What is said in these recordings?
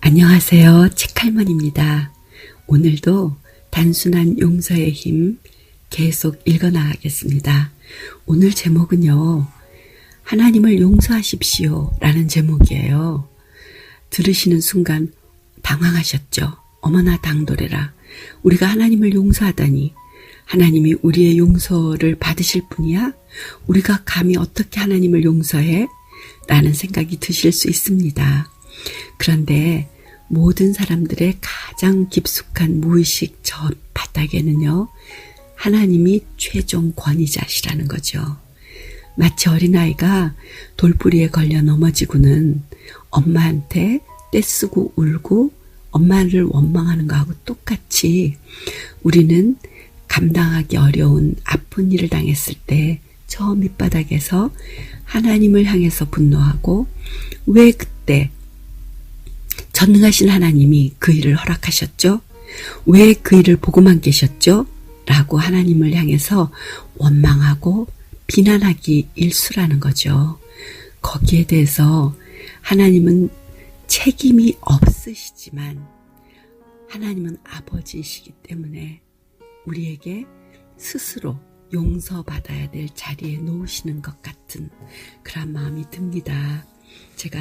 안녕하세요. 책할머니입니다. 오늘도 단순한 용서의 힘 계속 읽어나가겠습니다. 오늘 제목은요. 하나님을 용서하십시오 라는 제목이에요. 들으시는 순간 당황하셨죠. 어머나 당돌해라. 우리가 하나님을 용서하다니 하나님이 우리의 용서를 받으실 분이야? 우리가 감히 어떻게 하나님을 용서해? 라는 생각이 드실 수 있습니다. 그런데 모든 사람들의 가장 깊숙한 무의식 저 바닥에는요. 하나님이 최종 권위자시라는 거죠. 마치 어린아이가 돌부리에 걸려 넘어지고는 엄마한테 떼쓰고 울고 엄마를 원망하는 거하고 똑같이 우리는 감당하기 어려운 아픈 일을 당했을 때 저 밑바닥에서 하나님을 향해서 분노하고 왜 그때 전능하신 하나님이 그 일을 허락하셨죠? 왜 그 일을 보고만 계셨죠? 라고 하나님을 향해서 원망하고 비난하기 일쑤라는 거죠. 거기에 대해서 하나님은 책임이 없으시지만 하나님은 아버지이시기 때문에 우리에게 스스로 용서받아야 될 자리에 놓으시는 것 같은 그런 마음이 듭니다. 제가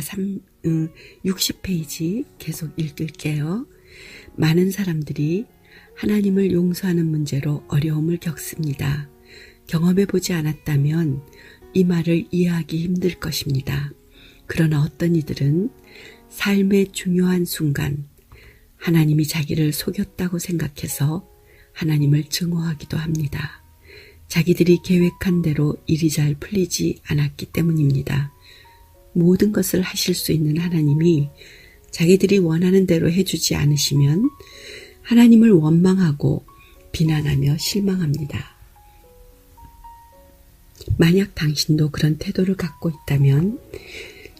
60페이지 계속 읽을게요. 많은 사람들이 하나님을 용서하는 문제로 어려움을 겪습니다. 경험해보지 않았다면 이 말을 이해하기 힘들 것입니다. 그러나 어떤 이들은 삶의 중요한 순간 하나님이 자기를 속였다고 생각해서 하나님을 증오하기도 합니다. 자기들이 계획한 대로 일이 잘 풀리지 않았기 때문입니다. 모든 것을 하실 수 있는 하나님이 자기들이 원하는 대로 해주지 않으시면 하나님을 원망하고 비난하며 실망합니다. 만약 당신도 그런 태도를 갖고 있다면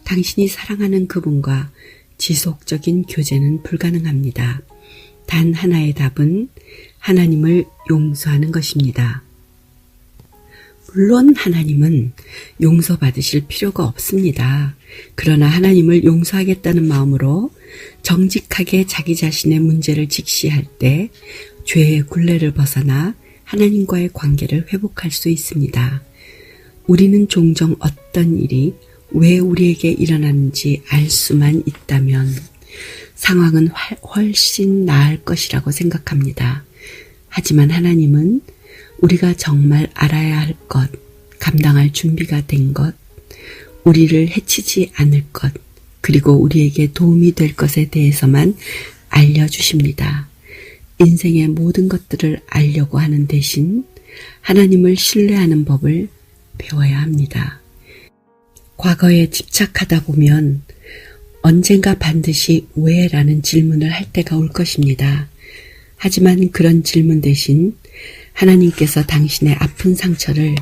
당신이 사랑하는 그분과 지속적인 교제는 불가능합니다. 단 하나의 답은 하나님을 용서하는 것입니다. 물론 하나님은 용서받으실 필요가 없습니다. 그러나 하나님을 용서하겠다는 마음으로 정직하게 자기 자신의 문제를 직시할 때 죄의 굴레를 벗어나 하나님과의 관계를 회복할 수 있습니다. 우리는 종종 어떤 일이 왜 우리에게 일어나는지 알 수만 있다면 상황은 훨씬 나을 것이라고 생각합니다. 하지만 하나님은 우리가 정말 알아야 할 것, 감당할 준비가 된 것, 우리를 해치지 않을 것, 그리고 우리에게 도움이 될 것에 대해서만 알려주십니다. 인생의 모든 것들을 알려고 하는 대신 하나님을 신뢰하는 법을 배워야 합니다. 과거에 집착하다 보면 언젠가 반드시 왜? 라는 질문을 할 때가 올 것입니다. 하지만 그런 질문 대신 하나님께서 당신의 아픈 상처를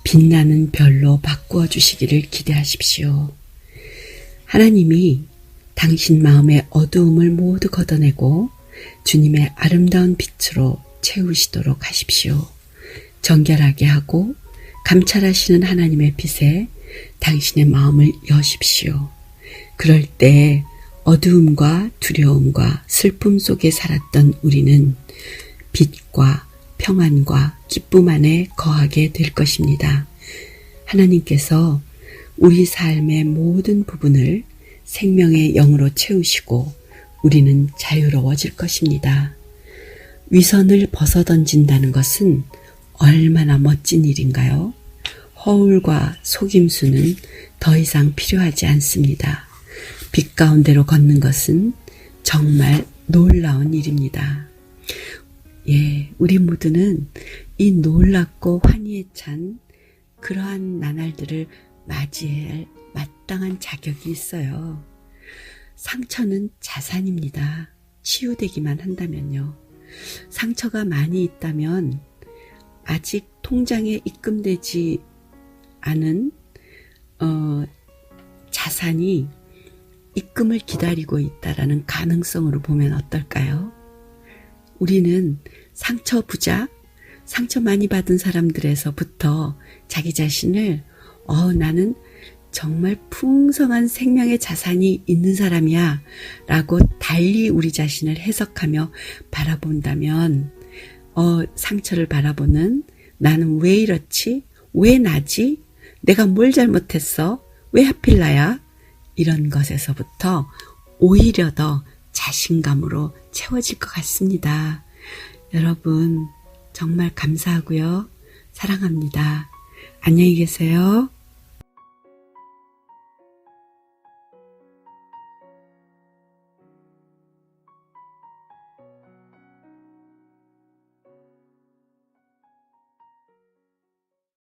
빛나는 별로 바꾸어 주시기를 기대하십시오. 하나님이 당신 마음의 어두움을 모두 걷어내고 주님의 아름다운 빛으로 채우시도록 하십시오. 정결하게 하고 감찰하시는 하나님의 빛에 당신의 마음을 여십시오. 그럴 때 어두움과 두려움과 슬픔 속에 살았던 우리는 빛과 평안과 기쁨 안에 거하게 될 것입니다. 하나님께서 우리 삶의 모든 부분을 생명의 영으로 채우시고 우리는 자유로워질 것입니다. 위선을 벗어던진다는 것은 얼마나 멋진 일인가요? 허울과 속임수는 더 이상 필요하지 않습니다. 빛 가운데로 걷는 것은 정말 놀라운 일입니다. 우리 모두는 이 놀랍고 환희에 찬 그러한 나날들을 맞이해야 할 마땅한 자격이 있어요. 상처는 자산입니다. 치유되기만 한다면요. 상처가 많이 있다면 아직 통장에 입금되지 않은 자산이 입금을 기다리고 있다라는 가능성으로 보면 어떨까요? 우리는 상처 부자, 상처 많이 받은 사람들에서부터 자기 자신을 나는 정말 풍성한 생명의 자산이 있는 사람이야 라고 달리 우리 자신을 해석하며 바라본다면 상처를 바라보는 나는 왜 이렇지? 왜 나지? 내가 뭘 잘못했어? 왜 하필 나야? 이런 것에서부터 오히려 더 자신감으로 채워질 것 같습니다. 여러분 정말 감사하고요. 사랑합니다. 안녕히 계세요.